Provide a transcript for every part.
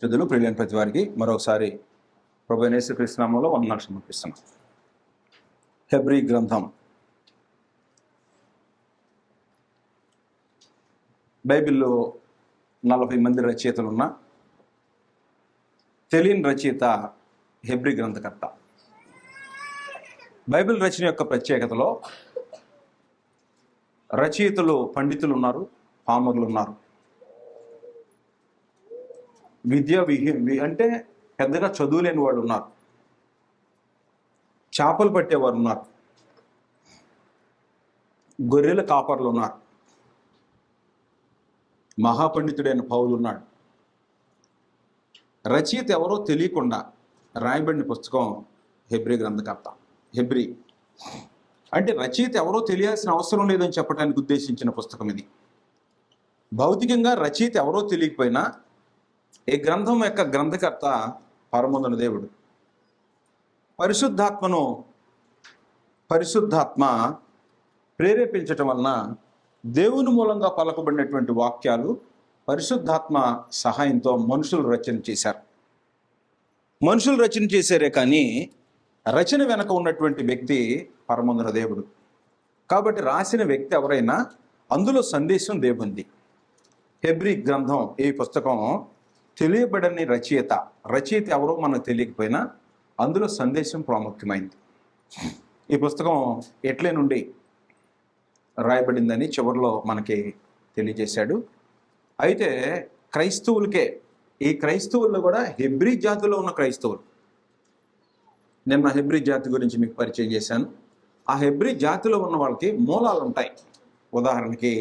శ్రద్ధలు ప్రియులైన ప్రతి వారికి మరొకసారి ప్రభువైన యేసుక్రీస్తు నామములో వందనాలు సమర్పిస్తున్నాం. హెబ్రీ గ్రంథం బైబిల్లో 40 మంది రచయితలున్న తెలియని రచయిత హెబ్రీ గ్రంథకర్త. బైబిల్ రచన యొక్క ప్రత్యేకతలో రచయితలు పండితులు ఉన్నారు, పామరులు ఉన్నారు. అంటే పెద్దగా చదువులేని వాళ్ళు ఉన్నారు, చేపలు పట్టేవారు ఉన్నారు, గొర్రెల కాపర్లు ఉన్నారు, మహాపండితుడైన పౌలు ఉన్నాడు. రచయిత ఎవరో తెలియకుండా రాయబడిన పుస్తకం హెబ్రీ గ్రంథకర్త. హెబ్రీ అంటే రచయిత ఎవరో తెలియాల్సిన అవసరం లేదని చెప్పడానికి ఉద్దేశించిన పుస్తకం ఇది. భౌతికంగా రచయిత ఎవరో తెలియకపోయినా ఈ గ్రంథం యొక్క గ్రంథకర్త పరమోన్నత దేవుడు. పరిశుద్ధాత్మ ప్రేరేపించటం వలన దేవుని మూలంగా పలకబడినటువంటి వాక్యాలు పరిశుద్ధాత్మ సహాయంతో మనుషులు రచన చేశారు. మనుషులు రచన చేశారే కానీ రచన వెనక ఉన్నటువంటి వ్యక్తి పరమోన్నత దేవుడు. కాబట్టి రాసిన వ్యక్తి ఎవరైనా అందులో సందేశం దేవుంది. హెబ్రీ గ్రంథం ఈ పుస్తకం తెలియబడని రచయిత ఎవరో మనకు తెలియకపోయినా అందులో సందేశం ప్రాముఖ్యమైంది. ఈ పుస్తకం ఎట్లే నుండి రాయబడిందని చివరిలో మనకి తెలియజేశాడు. అయితే ఈ క్రైస్తవుల్లో కూడా హెబ్రీ జాతిలో ఉన్న క్రైస్తవులు, నేను నా హెబ్రీ జాతి గురించి మీకు పరిచయం చేశాను. ఆ హెబ్రీ జాతిలో ఉన్న వాళ్ళకి మూలాలు ఉంటాయి. ఉదాహరణకి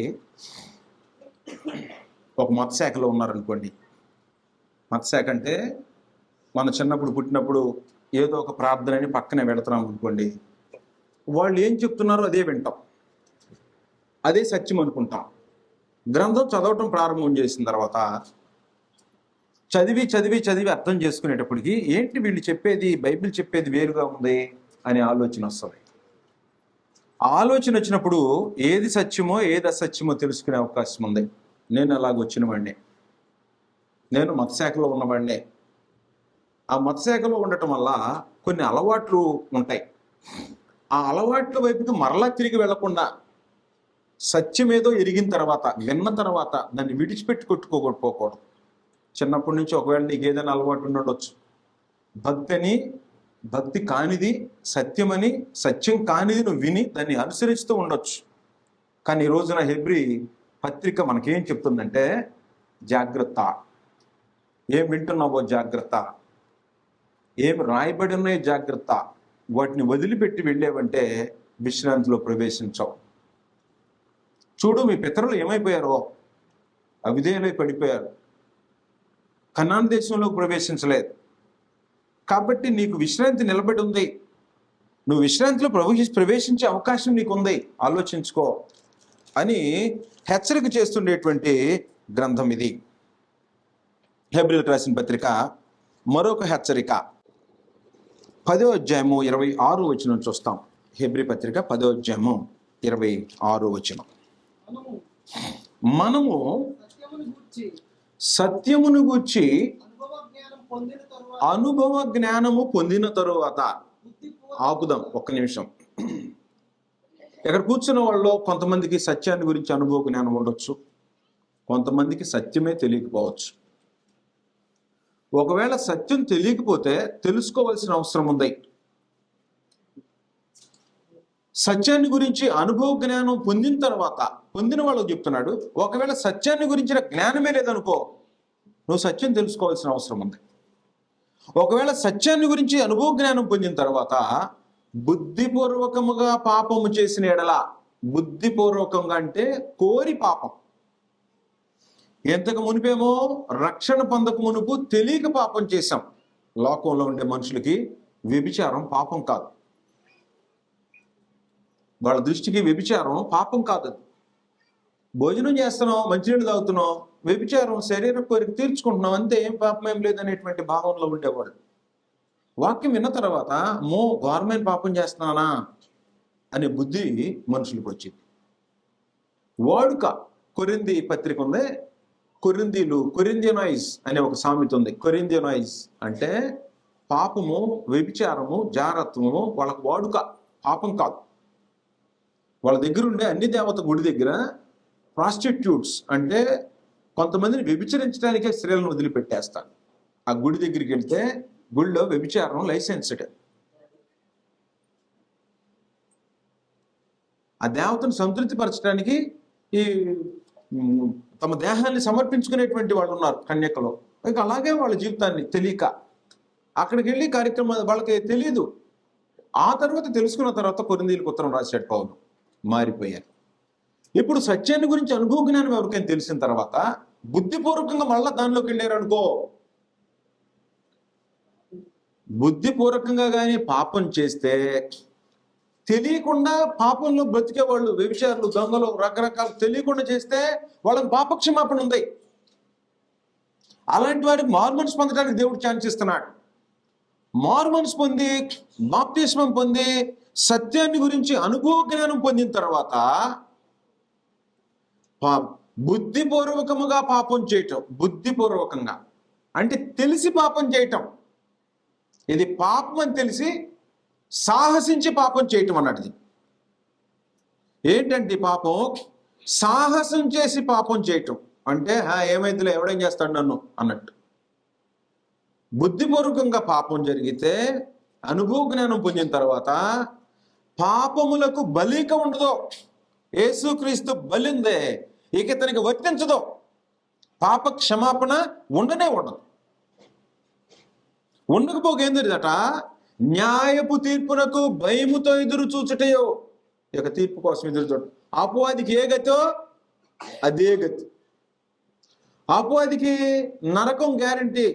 ఒక మతశాఖలో ఉన్నారనుకోండి. మతశాఖ అంటే మన చిన్నప్పుడు పుట్టినప్పుడు ఏదో ఒక ప్రార్థనని పక్కనే వెళుతున్నాం అనుకోండి, వాళ్ళు ఏం చెప్తున్నారో అదే వింటాం, అదే సత్యం అనుకుంటాం. గ్రంథం చదవటం ప్రారంభం చేసిన తర్వాత చదివి అర్థం చేసుకునేటప్పటికి ఏంటి వీళ్ళు చెప్పేది, బైబిల్ చెప్పేది వేరుగా ఉంది అనే ఆలోచన వస్తుంది. ఆలోచన వచ్చినప్పుడు ఏది సత్యమో ఏది అసత్యమో తెలుసుకునే అవకాశం ఉంది. నేను అలాగొచ్చిన వాడిని, నేను మతశాఖలో ఉన్నవాడినే. ఆ మతశాఖలో ఉండటం వల్ల కొన్ని అలవాట్లు ఉంటాయి. ఆ అలవాట్ల వైపుకి మరలా తిరిగి వెళ్లకుండా సత్యమేదో ఎరిగిన తర్వాత, విన్న తర్వాత దాన్ని విడిచిపెట్టి కొట్టుకోకపోకూడదు. చిన్నప్పటి నుంచి ఒకవేళ నీకు ఏదైనా అలవాటు ఉండొచ్చు. భక్తి కానిది సత్యమని, సత్యం కానిది నువ్వు విని దాన్ని అనుసరిస్తూ ఉండొచ్చు. కానీ ఈ రోజున హెబ్రీ పత్రిక మనకేం చెప్తుందంటే, జాగ్రత్త, ఏం వింటున్నావో జాగ్రత్త, ఏం రాయబడి ఉన్నాయో జాగ్రత్త. వాటిని వదిలిపెట్టి వెళ్ళేవంటే విశ్రాంతిలో ప్రవేశించవు. చూడు, మీ పితరులు ఏమైపోయారో, అవిధేయులై పడిపోయారు, కనాన్ దేశంలోకి ప్రవేశించలేదు. కాబట్టి నీకు విశ్రాంతి నిలబడి ఉంది, నువ్వు విశ్రాంతిలో ప్రవేశించే అవకాశం నీకు ఉంది, ఆలోచించుకో అని హెచ్చరిక చేస్తుండేటువంటి గ్రంథం ఇది. హెబ్రీలకు రాసిన పత్రిక మరొక హెచ్చరిక 10వ అధ్యాయము 26వ వచనం చూస్తాం. హెబ్రీ పత్రిక 10వ అధ్యాయము 26వ వచనం. మనము సత్యమును గూర్చి అనుభవ జ్ఞానము పొందిన తరువాత, ఆపుదాం ఒక్క నిమిషం. ఇక్కడ కూర్చున్న వాళ్ళు కొంతమందికి సత్యాన్ని గురించి అనుభవ జ్ఞానం ఉండొచ్చు, కొంతమందికి సత్యమే తెలియకపోవచ్చు. ఒకవేళ సత్యం తెలియకపోతే తెలుసుకోవాల్సిన అవసరం ఉంది. సత్యాన్ని గురించి అనుభవ జ్ఞానం పొందిన తర్వాత, పొందిన వాళ్ళకు చెప్తున్నాడు, ఒకవేళ సత్యాన్ని గురించిన జ్ఞానమే లేదనుకో, నువ్వు సత్యం తెలుసుకోవాల్సిన అవసరం ఉంది. ఒకవేళ సత్యాన్ని గురించి అనుభవ జ్ఞానం పొందిన తర్వాత బుద్ధిపూర్వకముగా పాపము చేసిన ఎడల, బుద్ధిపూర్వకంగా అంటే కోరి పాపం, ఎంతకు మునిపేమో రక్షణ పొందక మునుపు తెలియక పాపం చేశాం. లోకంలో ఉండే మనుషులకి వ్యభిచారం పాపం కాదు, వాళ్ళ దృష్టికి వ్యభిచారం పాపం కాదు. భోజనం చేస్తున్నాం, మంచినీళ్ళు తాగుతున్నాం, వ్యభిచారం శరీర కోరిక తీర్చుకుంటున్నాం, అంతే, ఏం పాపం ఏం లేదనేటువంటి భావంలో ఉండేవాళ్ళు. వాక్యం విన్న తర్వాత ఘోరమైన పాపం చేస్తున్నానా అనే బుద్ధి మనుషులకు వచ్చింది. వాడుక కొరింథీ పత్రిక ఉంది, కొరింథియనైజ్ అనే ఒక సామెత ఉంది. కొరింథియనైజ్ అంటే పాపము, వ్యభిచారము, జారత్వము వాళ్ళకు వాడుక, పాపం కాదు. వాళ్ళ దగ్గర ఉండే అన్ని దేవత గుడి దగ్గర ప్రాస్టిట్యూట్స్ అంటే కొంతమందిని వ్యభిచరించడానికే స్త్రీలను వదిలిపెట్టేస్తారు. ఆ గుడి దగ్గరికి వెళ్తే గుడిలో వ్యభిచారం లైసెన్స్డ్. ఆ దేవతను సంతృప్తిపరచడానికి ఈ తమ దేహాన్ని సమర్పించుకునేటువంటి వాళ్ళు ఉన్నారు కన్యకలో. ఇంకా అలాగే వాళ్ళ జీవితాన్ని తెలియక అక్కడికి వెళ్ళి కార్యక్రమం వాళ్ళకి తెలియదు. ఆ తర్వాత తెలుసుకున్న తర్వాత కొరింథీయులకు ఉత్తరం రాశాడు పౌలు. మారిపోయారు. ఇప్పుడు సత్యాన్ని గురించి అనుభవ జ్ఞానం ఎవరికైనా తెలిసిన తర్వాత బుద్ధిపూర్వకంగా మళ్ళా దానిలోకి వెళ్ళారు అనుకో, బుద్ధిపూర్వకంగా కానీ పాపం చేస్తే తెలియకుండా పాపంలో బ్రతికే వాళ్ళు, వ్యభిచారులు, దొంగలు, రకరకాలు తెలియకుండా చేస్తే వాళ్ళకి పాపక్షమాపణ ఉంది. అలాంటి వారికి మారుమనసు పొందడానికి దేవుడు ఛాన్స్ ఇస్తున్నాడు. మారుమనసు పొంది బాప్తిస్మం పొంది సత్యాన్ని గురించి అనుభవ జ్ఞానం పొందిన తర్వాత బుద్ధిపూర్వకముగా పాపం చేయటం, బుద్ధిపూర్వకంగా అంటే తెలిసి పాపం చేయటం, ఇది పాపం అని తెలిసి సాహసించి పాపం చేయటం అన్నది. ఏంటంటే పాపం సాహసం చేసి పాపం చేయటం అంటే ఏమైందిలే, ఎవడేం చేస్తాడు నన్ను అన్నట్టు. బుద్ధిపూర్వకంగా పాపం జరిగితే అనుభవ జ్ఞానం పొందిన తర్వాత పాపములకు బలిక ఉండదు. యేసుక్రీస్తు బలిందే, ఇక ఇతనికి వర్తించదు. పాప క్షమాపణ ఉండనే ఉండదు. ఉండకపోగేందట న్యాయపు తీర్పునకు భయముతో ఎదురు చూచుటయో, ఇక తీర్పు కోసం ఎదురు చూడ. అపవాదికి ఏ గతో అదే గతి. అపవాదికి నరకం గ్యారంటీ.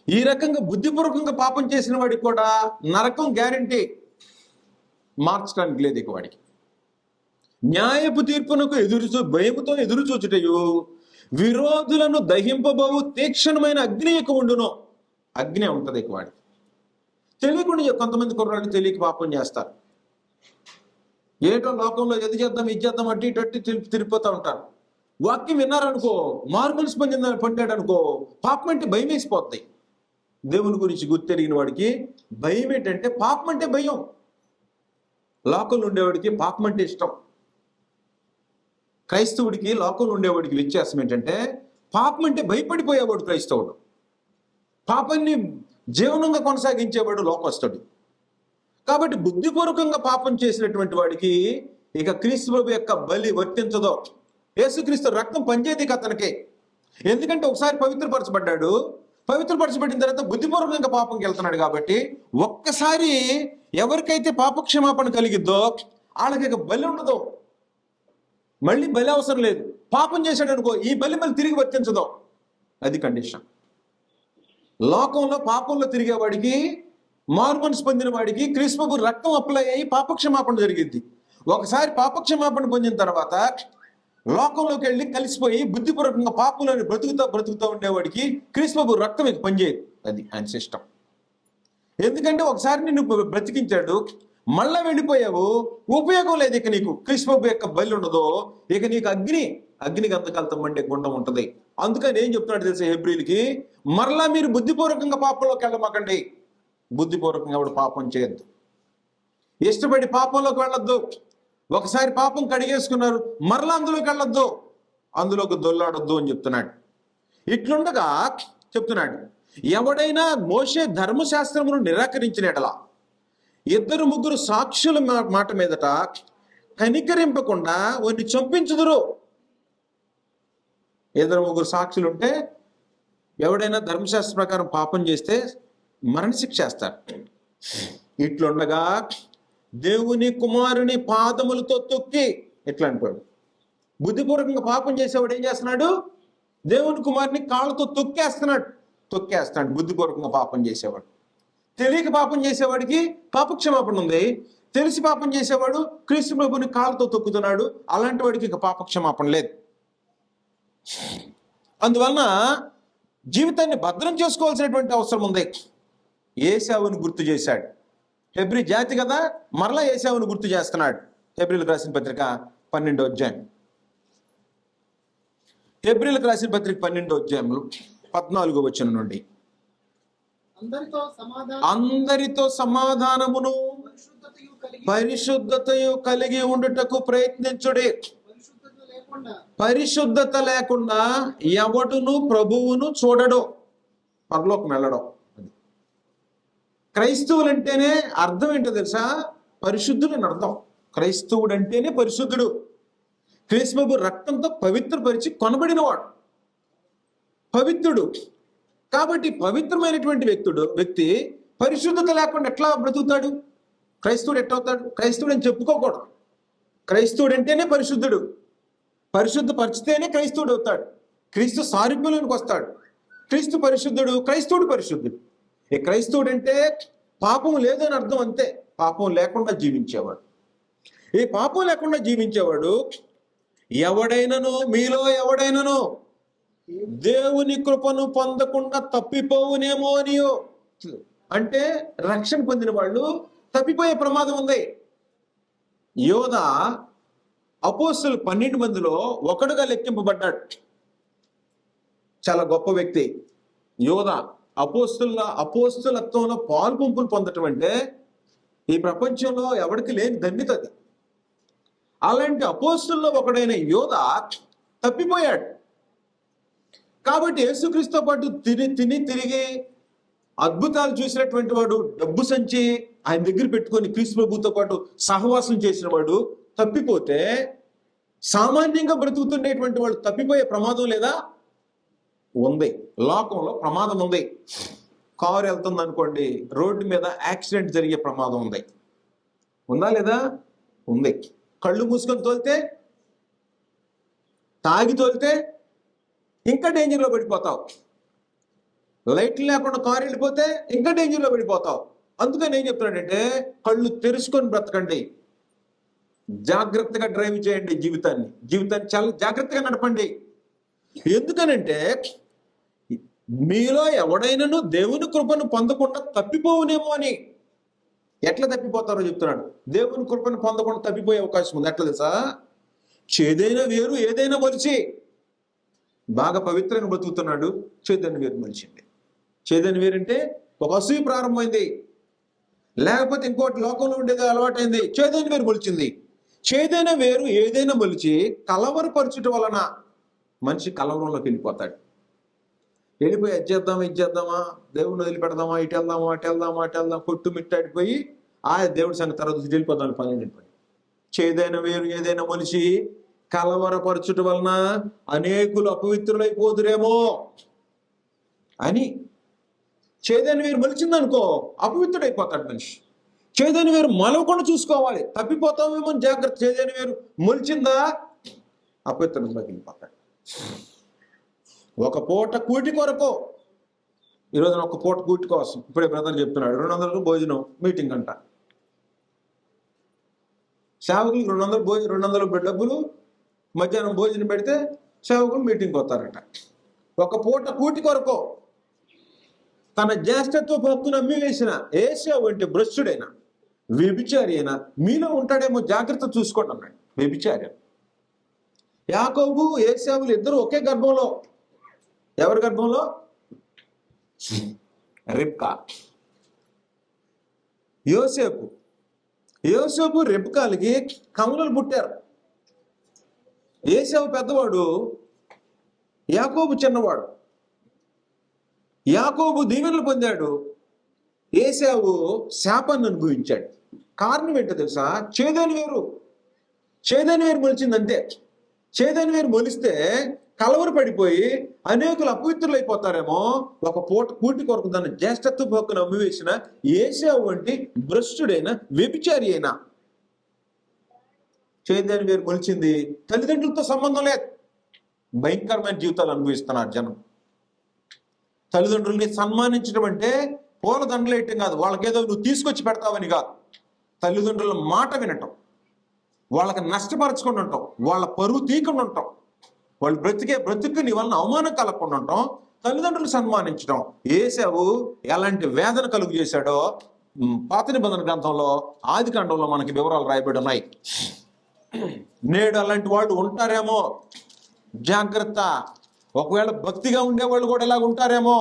ఈ రకంగా బుద్ధిపూర్వకంగా పాపం చేసిన వాడికి కూడా నరకం గ్యారంటీ, మార్చడానికి లేదు ఇక వాడికి. న్యాయపు తీర్పునకు భయముతో ఎదురు చూచుటయు విరోధులను దహింపబోవు తీక్షణమైన అగ్ని ఇక ఉండును. అగ్ని ఉంటుంది ఇక వాడికి. తెలియకుండా కొంతమంది కుర్రాళ్ళు తెలియక పాపం చేస్తారు. ఏటో లోకంలో ఎది చేద్దాం ఇది చేద్దాం అట్టి ఇటు తిరిగిపోతూ ఉంటారు. వాక్యం విన్నారనుకో, మారుమనసు పొందాడు అనుకో, పాపం అంటే భయం వేసిపోతాయి. దేవుని గురించి గుర్తెరిగిన వాడికి భయం ఏంటంటే పాపం అంటే భయం. లోకంలో ఉండేవాడికి పాపం అంటే ఇష్టం. క్రైస్తవుడికి లోకంలో ఉండేవాడికి వ్యత్యాసం ఏంటంటే పాపం అంటే భయపడిపోయేవాడు క్రైస్తవుడు, పాపాన్ని జీవనంగా కొనసాగించేవాడు లోకస్తుడు. కాబట్టి బుద్ధిపూర్వకంగా పాపం చేసినటువంటి వాడికి ఇక క్రీస్తు ప్రభు యొక్క బలి వర్తించదో. యేసుక్రీస్తు రక్తం పనిచేది అతనికి. ఎందుకంటే ఒకసారి పవిత్రపరచబడ్డాడు, పవిత్రపరచబడిన తర్వాత బుద్ధిపూర్వకంగా పాపంకి వెళ్తున్నాడు. కాబట్టి ఒక్కసారి ఎవరికైతే పాపక్షమాపణ కలిగిద్దో వాళ్ళకి ఇక బలి ఉండదు, మళ్ళీ బలి అవసరం లేదు. పాపం చేశాడు అనుకో, ఈ బలి మళ్ళీ తిరిగి వర్తించదు. అది కండిషన్. లోకంలో పాపంలో తిరిగేవాడికి, మారుమనసు పొందిన వాడికి క్రీస్తు ప్రభు రక్తం అప్లై అయ్యి పాపక్షమాపణ జరిగింది. ఒకసారి పాపక్షమాపణ పొందిన తర్వాత లోకంలోకి వెళ్ళి కలిసిపోయి బుద్ధిపూర్వకంగా పాపంలోని బ్రతుకుతూ ఉండేవాడికి క్రీస్తు ప్రభు రక్తం ఇక పనిచేయదు. అది ఆయన సిస్టమ్. ఎందుకంటే ఒకసారి నిన్ను బ్రతికించాడు, మళ్ళా వెళ్ళిపోయావు, ఉపయోగం లేదు. ఇక నీకు క్రీస్తు ప్రభు యొక్క బలి ఉండదు. ఇక నీకు అగ్ని గంధకాలతో మండే గుండం ఉంటుంది. అందుకని ఏం చెప్తున్నాడు తెలుసా హెబ్రీలకి, మరలా మీరు బుద్ధిపూర్వకంగా పాపంలోకి వెళ్ళమాకండి. బుద్ధిపూర్వకంగా ఎవడు పాపం చేయొద్దు, ఇష్టపడి పాపంలోకి వెళ్ళొద్దు. ఒకసారి పాపం కడిగేసుకున్నారు, మరలా అందులోకి వెళ్ళొద్దు, అందులోకి దొల్లాడొద్దు అని చెప్తున్నాడు. ఇట్లుండగా చెప్తున్నాడు, ఎవడైనా మోషే ధర్మశాస్త్రమును నిరాకరించినట్లా 2-3 సాక్షుల మాట మీదట కనికరింపకుండా వారిని చంపించుదురు. 2-3 సాక్షులు ఉంటే ఎవడైనా ధర్మశాస్త్ర ప్రకారం పాపం చేస్తే మరణశిక్ష చేస్తారు. ఇట్లుండగా దేవుని కుమారుని పాదములతో తొక్కి, ఎట్లా అంటాడు, బుద్ధిపూర్వకంగా పాపం చేసేవాడు ఏం చేస్తున్నాడు, దేవుని కుమారుని కాళ్ళతో తొక్కేస్తాడు. బుద్ధిపూర్వకంగా పాపం చేసేవాడు. తెలియక పాపం చేసేవాడికి పాపక్షమాపణ ఉంది, తెలిసి పాపం చేసేవాడు క్రీస్తు ప్రభుని కాళ్ళతో తొక్కుతున్నాడు. అలాంటి వాడికి ఇక పాపక్షమాపణ లేదు. అందువలన జీవితాన్ని భద్రం చేసుకోవాల్సినటువంటి అవసరం ఉంది. ఏశావుని గుర్తు చేశాడు. హెబ్రీ జాతి కదా, మరలా ఏశావుని గుర్తు చేస్తున్నాడు. హెబ్రీలకు రాసిన పత్రిక 12వ అధ్యాయం. హెబ్రీయులకు రాసిన పత్రిక 12వ అధ్యాయంలో 14వ వచనం నుండి, అందరితో సమాధానమును పరిశుద్ధతయు కలిగి ఉండుటకు ప్రయత్నించుడే. పరిశుద్ధత లేకుండా ఎవడును ప్రభువును చూడడు, పరలోకం వెళ్ళడం. క్రైస్తవులు అంటేనే అర్థం ఏంటో తెలుసా? పరిశుద్ధుడు అని అర్థం. క్రైస్తవుడు అంటేనే పరిశుద్ధుడు. క్రీస్తు రక్తంతో పవిత్రపరిచి కొనబడినవాడు, పవిత్రుడు. కాబట్టి పవిత్రమైనటువంటి వ్యక్తి పరిశుద్ధత లేకుండా ఎట్లా బ్రతుకుతాడు? క్రైస్తవుడు ఎట్లవుతాడు? క్రైస్తవుడు అని చెప్పుకోకూడదు. క్రైస్తవుడు అంటేనే పరిశుద్ధుడు. పరిశుద్ధపరిచితేనే క్రైస్తవుడు అవుతాడు. క్రీస్తు సారూప్యంలోనికి వస్తాడు. క్రీస్తు పరిశుద్ధుడు, క్రైస్తవుడు పరిశుద్ధుడు. ఈ క్రైస్తవుడు అంటే పాపం లేదని అర్థం, అంతే. పాపం లేకుండా జీవించేవాడు. ఈ పాపం లేకుండా జీవించేవాడు ఎవడైనను, మీలో ఎవడైనను దేవుని కృపను పొందకుండా తప్పిపోవునేమో అనియో, అంటే రక్షణ పొందిన వాళ్ళు తప్పిపోయే ప్రమాదం ఉంది. యోధ అపోస్తులు 12 మందిలో ఒకడుగా లెక్కింపబడ్డాడు. చాలా గొప్ప వ్యక్తి యోధ. అపోస్తులత్వంలో పాలు పంపులు పొందటం అంటే ఈ ప్రపంచంలో ఎవరికి లేని ధన్యత అది. అలాంటి అపోస్తుల్లో ఒకడైన యోధ తప్పిపోయాడు. కాబట్టి యేసుక్రీస్తుతో పాటు తిరిగి అద్భుతాలు చూసినటువంటి వాడు, డబ్బు సంచి ఆయన దగ్గర పెట్టుకొని క్రీస్తు ప్రభుతో పాటు సహవాసం చేసిన వాడు తప్పిపోతే, సామాన్యంగా బ్రతుకుతుండేటువంటి వాడు తప్పిపోయే ప్రమాదం లేదా? ఉంది. లోకంలో ప్రమాదం ఉంది. కారు వెళ్తుంది అనుకోండి, రోడ్డు మీద యాక్సిడెంట్ జరిగే ప్రమాదం ఉంది. ఉందా లేదా? ఉంది. కళ్ళు మూసుకొని తోలితే, తాగి తోలితే ఇంకా డేంజర్లో పడిపోతావు. లైట్లు లేకుండా కారు వెళ్ళిపోతే ఇంకా డేంజర్లో పడిపోతావు. అందుకని ఏం చెప్తున్నాడంటే, కళ్ళు తెరుచుకొని బ్రతకండి, జాగ్రత్తగా డ్రైవ్ చేయండి. జీవితాన్ని చాలా జాగ్రత్తగా నడపండి. ఎందుకనంటే మీలో ఎవడైనాను దేవుని కృపను పొందకుండా తప్పిపోవునేమో అని. ఎట్లా తప్పిపోతారో చెప్తున్నాడు. దేవుని కృపను పొందకుండా తప్పిపోయే అవకాశం ఉంది. ఎట్లా తెలుసా? చేదైన వేరు ఏదైనా మొలిచి, బాగా పవిత్రంగా బతుకుతున్నాడు, చేదైన వేరు మొలిచింది. చేదైన వేరు అంటే ఒక అసూయ ప్రారంభమైంది, లేకపోతే ఇంకోటి లోకంలో ఉండేది అలవాటైంది, చేదైన వేరు మొలిచింది. చేదైన వేరు ఏదైనా మొలిచి కలవరపరచుట వలన మనిషి కలవరంలోకి వెళ్ళిపోతాడు. వెళ్ళిపోయి అది చేద్దామా, దేవుడిని వదిలిపెడదామా, ఇటు వెళ్దాం, కొట్టు మిట్టాడిపోయి దేవుడి సంగతి తర్వాత వెళ్ళిపోదాం పని వెళ్ళిపోయి. చేదైన వేరు ఏదైనా మొలిచి కలవరపరచుట వలన అనేకులు అపవిత్రులైపోదురేమో అని. చేదైన వేరు మొలిచిందనుకో అపవిత్రుడైపోతాడు మనిషి. చేదైన వేరు మొలవకుండా చూసుకోవాలి, తప్పిపోతామేమో జాగ్రత్త. చేదైన వేరు మొలిచిందా అపవిత్రంలోకి వెళ్ళిపోతాడు. ఒక పూట కూటి కొరకు, ఈరోజున ఒక పూట కూటి కోసం ఇప్పుడే బ్రదర్ చెప్తున్నాడు 200 భోజనం మీటింగ్ అంట. సేవకులు 200 డబ్బులు మధ్యాహ్నం భోజనం పెడితే సేవకులు మీటింగ్కి వస్తారట. ఒక పూట కూటి కొరకు తన జ్యేష్ఠత్వ భక్తును అమ్మి వేసిన ఏశావు అంటే భ్రష్టుడైనా, వ్యభిచారి అయినా మీలో ఉంటాడేమో, జాగ్రత్త చూసుకోండి అన్నాడు. వ్యభిచారి. యాకోబు ఏశావులు ఇద్దరు ఒకే గర్భంలో. ఎవరి గర్భంలో? రిబ్కా. యోసేపు రిబ్కాలకి కమలలు పుట్టారు. ఏశావు పెద్దవాడు, యాకోబు చిన్నవాడు. యాకోబు దీవెనలు పొందాడు, ఏశావు శాపాన్ని అనుభవించాడు. కారణం ఏంటో తెలుసా? చేదైన వేరు మొలిచిందంటే. చేదైన వేరు మొలిస్తే కలవర పడిపోయి అనేకులు అపవిత్రులు అయిపోతారేమో. ఒక పూట కూటి కొరకు దాన్ని జ్యేష్ఠత్వ భక్తును అమ్మివేసిన ఏశావు వంటి భ్రష్టుడైన వ్యభిచారి అయినా చేదైన వేరు మొలిచింది. తల్లిదండ్రులతో సంబంధం లేదు. భయంకరమైన జీవితాలు అనుభవిస్తున్నారు జనం. తల్లిదండ్రుల్ని సన్మానించడం అంటే పూల దండలు వేయటం కాదు, వాళ్ళకేదో నువ్వు తీసుకొచ్చి పెడతావని కాదు. తల్లిదండ్రుల మాట వినటం, వాళ్ళకి నష్టపరచకుండా ఉంటాం, వాళ్ళ పరువు తీయకుండా ఉంటాం, వాళ్ళు బ్రతుకు నీ వలన అవమానం కలగకుండా ఉంటాం, తల్లిదండ్రులు సన్మానించడం. ఏశావు ఎలాంటి వేదన కలుగు చేశాడో పాత నిబంధన గ్రంథంలో ఆదికాండంలో మనకి వివరాలు రాయబడి ఉన్నాయి. నేడు అలాంటి వాళ్ళు ఉంటారేమో, జాగ్రత్త. ఒకవేళ భక్తిగా ఉండేవాళ్ళు కూడా ఇలాగ ఉంటారేమో,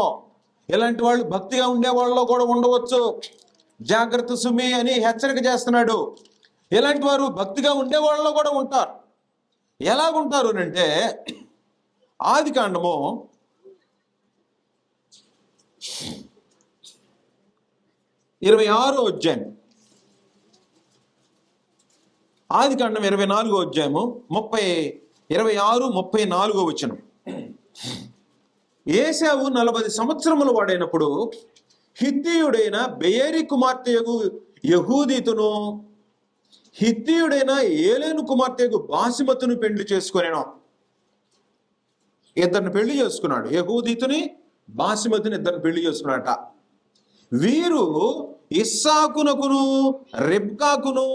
ఇలాంటి వాళ్ళు భక్తిగా ఉండేవాళ్ళలో కూడా ఉండవచ్చు. జాగ్రత్త సుమి అని హెచ్చరిక చేస్తున్నాడు. ఇలాంటి వారు భక్తిగా ఉండేవాళ్ళలో కూడా ఉంటారు. ఎలాగుంటారు అంటే, ఆదికాండము 26వ అధ్యాయం, ఆదికాండం 24వ అధ్యాయము 26-34 వచనం. ఏశావు 40 సంవత్సరముల వాడైనప్పుడు హిత్తీయుడైన బెయేరి కుమార్తెయగు యహూదీతును, హిత్తీయుడైన ఏలేను కుమార్తెయగు బాసిమతును పెళ్లి చేసుకొనెను. ఇద్దరిని పెళ్లి చేసుకున్నాడు. యహూదీతుని, బాసిమతుని ఇద్దరిని పెళ్లి చేసుకున్నాడట. వీరు ఇస్సాకునకును రెబ్కాకును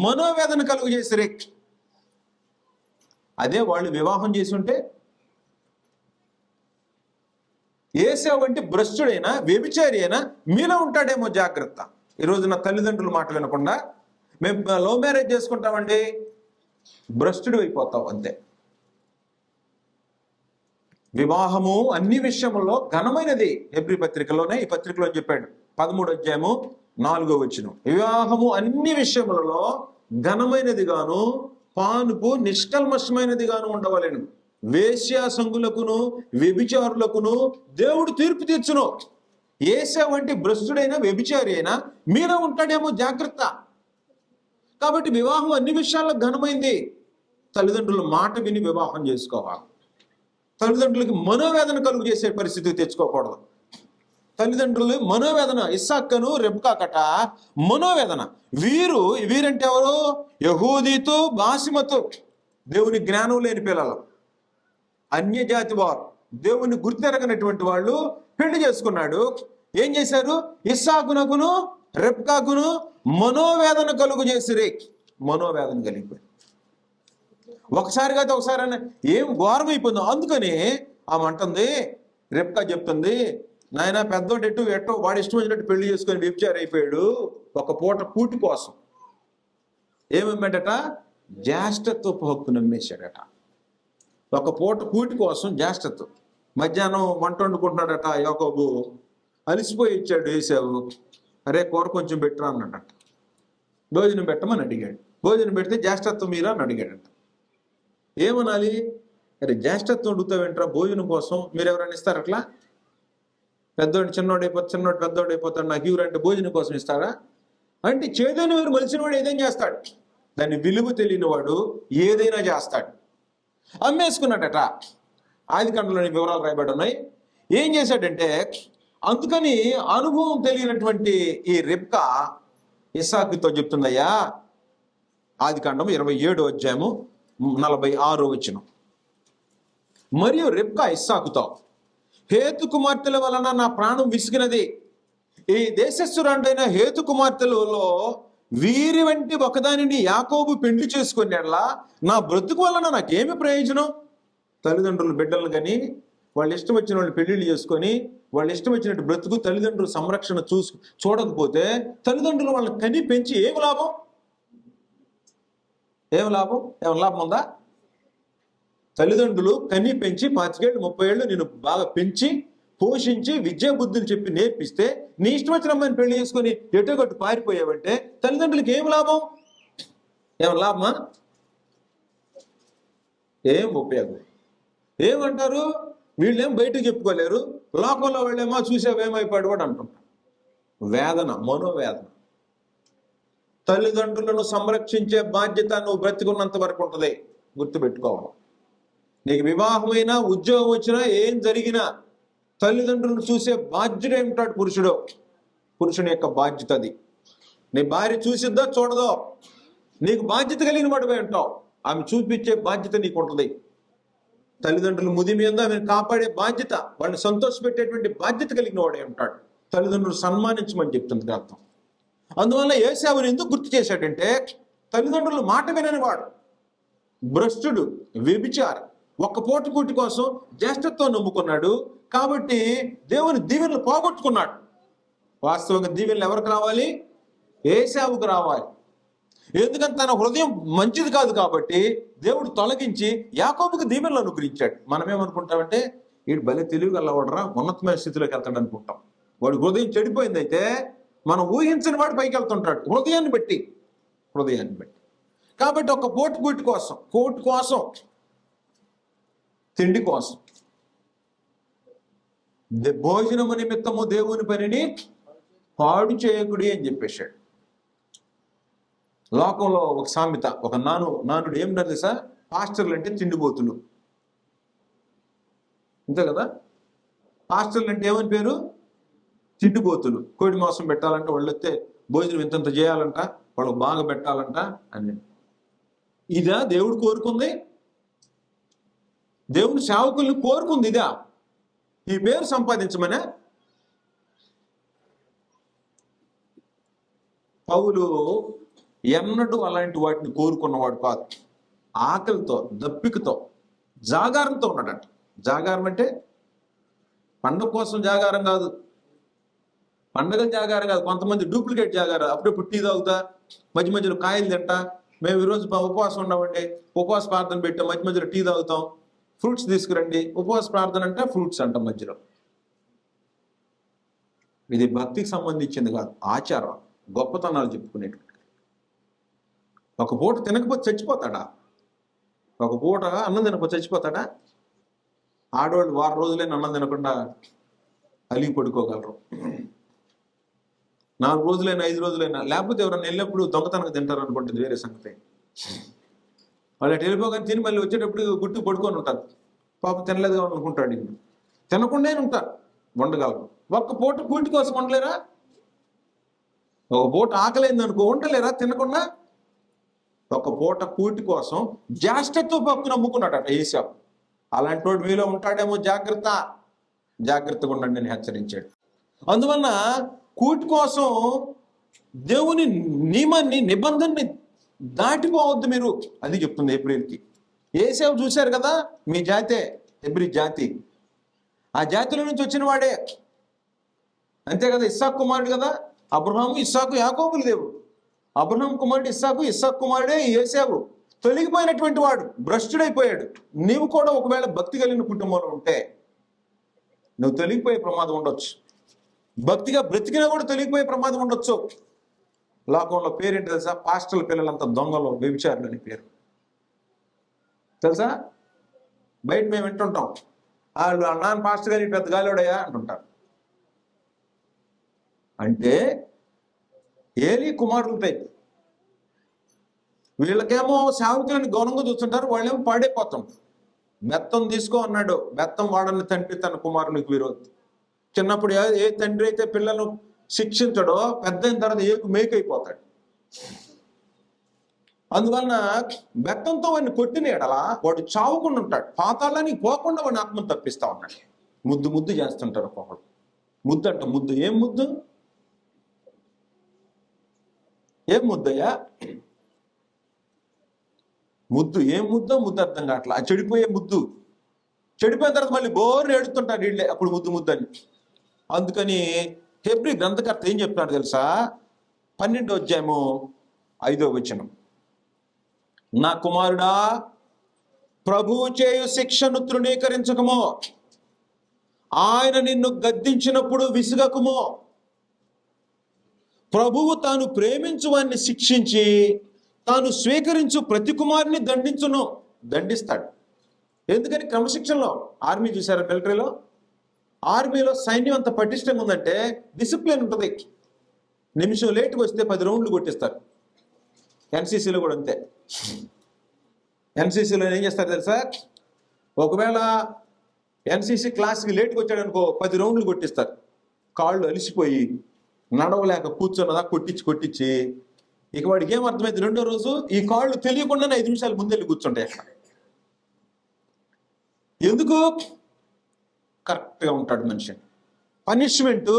మనోవేదన కలుగు చేసిరే. అదే వాళ్ళు వివాహం చేసి ఉంటే, ఏశావు అంటే భ్రష్టుడైనా వ్యభిచారి అయినా మీలో ఉంటాడేమో, జాగ్రత్త. ఈరోజు నా తల్లిదండ్రుల మాట వినకుండా మేము లవ్ మ్యారేజ్ చేసుకుంటామండి, భ్రష్టుడు అయిపోతావు అంతే. వివాహము అన్ని విషయముల్లో ఘనమైనది. హెబ్రీ పత్రికలోనే, ఈ పత్రికలో చెప్పాడు, 13వ అధ్యాయము 4వ వచనం. వివాహము అన్ని విషయములలో ఘనమైనది గాను పానుపు నిష్కల్మషమైనది గాను ఉండవలెను. వేశ్యాసంగులకును వ్యభిచారులకును దేవుడు తీర్పు తీర్చును. ఏశావు వంటి భ్రష్టుడైన వ్యభిచారి అయినా మీలో ఉంటాడేమో, జాగ్రత్త. కాబట్టి వివాహం అన్ని విషయాల్లో ఘనమైంది. తల్లిదండ్రుల మాట విని వివాహం చేసుకోవాలి. తల్లిదండ్రులకి మనోవేదన కలుగు చేసే పరిస్థితి తెచ్చుకోకూడదు. తల్లిదండ్రులు మనోవేదన, ఇస్సాకును రెబ్కాకట మనోవేదన. వీరంటే ఎవరు? యహూదీతు, బాసిమతు, దేవుని జ్ఞానం లేని పిల్లలు, అన్యజాతి వారు, దేవుని గుర్తెరగనటువంటి వాళ్ళు పెళ్లి చేసుకున్నాడు. ఏం చేశారు? ఇస్సాకునకును రెబ్కాకును మనోవేదన కలుగు చేసిరే. మనోవేదన కలిగిపోయి ఒకసారి కాదు ఒకసారి ఏం ఘోరం అయిపోయిందో. అందుకని ఆమె అంటుంది, రెబ్కా చెప్తుంది, నాయన పెద్దోడు ఎట్టో వాడి ఇష్టం వచ్చినట్టు పెళ్లి చేసుకొని వ్యభిచారి అయిపోయాడు. ఒక పూట కూటి కోసం ఏమేమిటట? జ్యేష్ఠత్వపు హక్కును అమ్మేశాడట. ఒక పూట కూటి కోసం జ్యేష్ఠత్వం. మధ్యాహ్నం వంట వండుకుంటున్నాడట యాకోబు, అలిసిపోయి ఇచ్చాడు ఏశావు. అరే కూర కొంచెం పెట్టరా అన్నాడట. భోజనం పెట్టమని అడిగాడు. భోజనం పెడితే జ్యేష్ఠత్వం మీరా అని అడిగాడట. ఏమనాలి? అరే జ్యేష్ఠత్వం అడుగుతావేంట్రా భోజనం కోసం? మీరు ఎవరైనా ఇస్తారు అట్లా? పెద్దోడు చిన్నోడైపోతాడు, చిన్నోడు పెద్దోడైపోతాడు, నాకు ఇవ్వరంటే భోజనం కోసం ఇస్తారా? అంటే చేదైన వారు మలిసిన వాడు ఏదైనా చేస్తాడు. దాన్ని విలువ తెలియని వాడు ఏదైనా చేస్తాడు. అమ్మేసుకున్నాడట. ఆదికాండంలోని వివరాలు రాయబడి ఉన్నాయి. ఏం చేశాడంటే, అందుకని అనుభవం తెలియనటువంటి ఈ రెబ్కా ఇస్సాకుతో చెప్తుందయ్యా, ఆదికాండం 27వ అధ్యాయము 46వ వచనం. మరియు రెబ్కా ఇస్సాకుతో, హేతు కుమార్తెల వలన నా ప్రాణం విసిగినది. ఈ దేశస్థురాండైన హేతు కుమార్తెలలో వీరి వంటి ఒకదానిని యాకోబు పెళ్లి చేసుకునేలా నా బ్రతుకు వలన నాకేమి ప్రయోజనం? తల్లిదండ్రులు బిడ్డలు కానీ వాళ్ళు ఇష్టం వచ్చిన వాళ్ళు పెళ్లిళ్ళు చేసుకొని వాళ్ళు ఇష్టం వచ్చినట్టు బ్రతుకు, తల్లిదండ్రుల సంరక్షణ చూడకపోతే తల్లిదండ్రులు వాళ్ళని కని పెంచి ఏమి లాభం? ఏం లాభం ఉందా? తల్లిదండ్రులు కని పెంచి 25 ఏళ్ళు 30 ఏళ్ళు నేను బాగా పెంచి పోషించి విద్యా బుద్ధులు చెప్పి నేర్పిస్తే నీ ఇష్టం వచ్చిన అమ్మాయిని పెళ్లి చేసుకొని ఎటోగట్టు పారిపోయావంటే తల్లిదండ్రులకి ఏం లాభం? లాభమా? ఏం ఉపయోగం? ఏమంటారు? వీళ్ళేం బయటకు చెప్పుకోలేరు, లోకంలో వాళ్ళేమో చూసేవేమైపోయాడు కూడా అంటుంటారు. వేదన, మనోవేదన. తల్లిదండ్రులను సంరక్షించే బాధ్యత నువ్వు బ్రతికున్నంత వరకు ఉంటుంది. గుర్తుపెట్టుకోవాలి. నీకు వివాహమైనా ఉద్యోగం వచ్చినా ఏం జరిగినా తల్లిదండ్రులను చూసే బాధ్యత ఏమిటాడు పురుషుడు. పురుషుని యొక్క బాధ్యత అది. నీ భార్య చూసిద్దో చూడదో నీకు బాధ్యత కలిగిన వాడిపై ఉంటావు. ఆమె చూపించే బాధ్యత నీకు ఉంటుంది. తల్లిదండ్రులు ముది మీద ఆమెను కాపాడే బాధ్యత, వాళ్ళని సంతోషపెట్టేటువంటి బాధ్యత కలిగిన వాడే ఉంటాడు. తల్లిదండ్రులు సన్మానించమని చెప్తుంది గ్రంథం. అందువల్ల ఏశావుని ఎందుకు గుర్తు చేశాడంటే, తల్లిదండ్రులు మాట వినని వాడు, భ్రష్టుడు, వ్యభిచారి, ఒక్క పూట కూటి కోసం జ్యేష్ఠత్వం నమ్ముకున్నాడు. కాబట్టి దేవుని దీవెనలు పోగొట్టుకున్నాడు. వాస్తవంగా దీవెనలు ఎవరికి రావాలి? ఏశావుకు రావాలి. ఎందుకంటే తన హృదయం మంచిది కాదు కాబట్టి దేవుడు తొలగించి యాకోబుకు దీవెనలు అనుగ్రహించాడు. మనమేమనుకుంటామంటే వీడు భలే తెలివి గలవాడరా, ఉన్నతమైన స్థితిలోకి వెళ్తాడు అనుకుంటాం. వాడు హృదయం చెడిపోయింది అయితే మనం ఊహించని వాడు పైకి వెళ్తుంటాడు, హృదయాన్ని బట్టి. కాబట్టి ఒక కోటి కోసం తిండి కోసం భోజనము నిమిత్తము దేవుని పనిని పాడు చేయకుడి అని చెప్పేశాడు. లోకంలో ఒక సామెత, ఒక నానుడు ఏమిటో తెలుసా? పాస్టర్లు అంటే తిండిపోతులు, అంతే కదా? పాస్టర్లు అంటే ఏమని పేరు? తిండిపోతులు. కోడి మాంసం పెట్టాలంటే వాళ్ళు వస్తే భోజనం ఇంతంత చేయాలంట, వాళ్ళకు బాగా పెట్టాలంట అని. ఇదా దేవుడు కోరుకుంది? దేవుని సేవకుల్ని కోరుకుంది ఇదా? ఈ పేరు సంపాదించమనే? పౌలు ఎన్నడూ అలాంటి వాటిని కోరుకున్నవాడు కాదు. ఆకలితో, దప్పికతో, జాగారంతో ఉన్నాడట. జాగారం అంటే పండుగ కోసం జాగారం కాదు, పండగల జాగారం కాదు. కొంతమంది డూప్లికేట్ జాగారం. అప్పుడప్పుడు టీ తాగుతా, మధ్య మధ్యలో కాయలు తింటా, మేము ఈరోజు ఉపవాసం ఉన్నామండి, ఉపవాస ప్రార్థన పెట్టాం, మధ్య మధ్యలో టీ తాగుతాం, ఫ్రూట్స్ తీసుకురండి. ఉపవాస ప్రార్థన అంటే ఫ్రూట్స్ అంటాం మధ్యలో. ఇది భక్తికి సంబంధించింది కాదు, ఆచారం, గొప్పతనాలు చెప్పుకునేటువంటి. ఒక పూట తినకపోతే చచ్చిపోతాడా? ఒక పూట అన్నం తినకపోతే చచ్చిపోతాడా? ఆడవాళ్ళు వారం రోజులైనా అన్నం తినకుండా అలిగి పడుకోగలరు. 4 రోజులైనా 5 రోజులైనా. లేకపోతే ఎవరైనా వెళ్ళినప్పుడు దొంగతనంగా తింటారు అనుకుంటుంది, వేరే సంగతి. వాళ్ళు అటు వెళ్ళిపోగానే తిని మళ్ళీ వచ్చేటప్పుడు గుట్టు పడుకొని ఉంటారు. పాపం తినలేదు అనుకుంటాడు. తినకుండానే ఉంటారు, వండగలరు. ఒక్క పూట కూటి కోసం వండలేరా? ఒక పూట ఆకలేంది అనుకో, వండలేరా తినకుండా? ఒక పూట కూటి కోసం జ్యేష్ఠత్వ పక్కు నమ్ముకున్నాడట ఏశావు. అలాంటి వాడు మీలో ఉంటాడేమో, జాగ్రత్తగా ఉండండి అని హెచ్చరించాడు. అందువల్ల కూటి కోసం దేవుని నియమాన్ని, నిబంధనని దాటిపోవద్దు మీరు, అది చెప్తుంది ఏప్రిల్కి. ఏశావు చూశారు కదా, మీ జాతే ఎబ్రి జాతి, ఆ జాతిలో నుంచి వచ్చిన వాడే, అంతే కదా? ఇస్సాకు కుమారుడు కదా అబ్రహాము. ఇస్సాకు యాకోబుల దేవుడు. అబ్రహాం కుమారుడు ఇస్సాకు, ఇస్సాకు కుమారుడే ఏశావు. తొలగిపోయినటువంటి వాడు, భ్రష్టుడైపోయాడు. నీవు కూడా ఒకవేళ భక్తి కలిగిన కుటుంబంలో ఉంటే నువ్వు తొలగిపోయే ప్రమాదం ఉండొచ్చు. భక్తిగా బ్రతికినా కూడా తొలగిపోయే ప్రమాదం ఉండొచ్చు. లోకంలో పేరేంటి తెలుసా? పాస్టర్ల పిల్లలంతా దొంగలు, వ్యభిచారులు అని పేరు తెలుసా? బయట మేము వింటుంటాం, వాళ్ళు నాన్న పాస్టర్ గారి పెద్ద గాలివాడయ్యా అంటుంటారు. అంటే ఏలీ కుమారుల టైప్. వీళ్ళకేమో సేవకులను గౌరవంగా చూస్తుంటారు, వాళ్ళేమో పాడైపోతాం. బెత్తం తీసుకో అన్నాడు, బెత్తం వాడని తండ్రి తన కుమారునికి విరోధి. చిన్నప్పుడు ఏ తండ్రి అయితే పిల్లలను శిక్షించడో, పెద్ద అయిన తర్వాత మేకైపోతాడు. అందువలన బెత్తంతో వాడిని కొట్టిన ఎడలా వాడు చావకుండా ఉంటాడు, పాతాళానికి పోకుండా వాడిని ఆత్మను తప్పిస్తా ఉన్నాడు. ముద్దు చేస్తుంటారు ఒకళ్ళు. ముద్దు అంట, ముద్దు ఏం ముద్దు? ఏం ముద్దయ్యా? ముద్దు ఏం ముద్దో అర్థం కావట్లా. చెడిపోయే ముద్దు. చెడిపోయిన తర్వాత మళ్ళీ బోర్ని ఏడుతుంటారు వీళ్ళే, అప్పుడు ముద్దు అని. అందుకని హెబ్రీ గ్రంథకర్త ఏం చెప్తున్నాడు తెలుసా? 12వ అధ్యాయము 5వ వచనం, నా కుమారుడా, ప్రభువు చేయు శిక్షను తృణీకరించకమో, ఆయన నిన్ను గద్దించినప్పుడు విసుగకుమో. ప్రభువు తాను ప్రేమించు వారిని శిక్షించి తాను స్వీకరించు ప్రతి కుమారుని దండిస్తాడు. ఎందుకని? క్రమశిక్షణలో. ఆర్మీ చూసారా? మిలిటరీలో, ఆర్మీలో సైన్యం అంత పటిష్టంగా ఉందంటే డిసిప్లిన్ ఉంటుంది. నిమిషం లేటుగా వస్తే 10 రౌండ్లు కొట్టిస్తారు. ఎన్సీసీలో కూడా అంతే. ఎన్సీసీలో ఏం చేస్తారు తెలుసా? ఒకవేళ ఎన్సీసీ క్లాస్కి లేట్గా వచ్చాడు అనుకో, 10 రౌండ్లు కొట్టిస్తారు. కాళ్ళు అలిసిపోయి నడవలేక కూర్చున్నదా కొట్టించి ఇక వాడికి ఏం అర్థమైంది? 2వ రోజు ఈ కాళ్ళు తెలియకుండానే 5 నిమిషాలు ముందెళ్ళి కూర్చుంటాయి అక్కడ. ఎందుకు? కరెక్ట్గా ఉంటాడు మనిషి. పనిష్మెంట్,